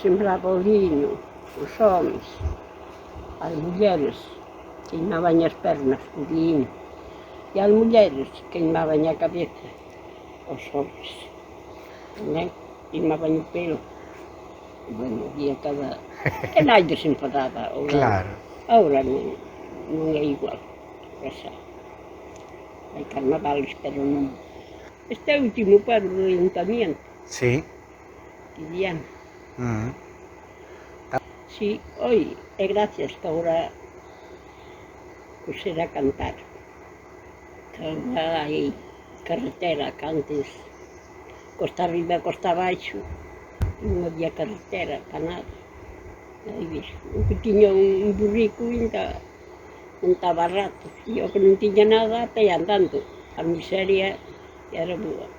sembrava olinho, os homens, as mulheres queimavam as pernas co olinho e as mulheres queimavam a cabeza, os homens tamén queimaban o pelo. Bueno, había cada... que nadie se enfadaba. Claro. Ahora non é igual. Hai carnavales, pero non. Este é o último pueblo do Ayuntamiento, Sí. Viviana. Mm. Sí, oi, e gracias que agora pusera a cantar. Que agora hai carretera, que antes costa arriba, costa abaixo, non había carretera para nada. Aí vexo, o que tiña un burrico ainda montaba a ratos, e o que non tiña nada, a pé andando. A miseria era boa.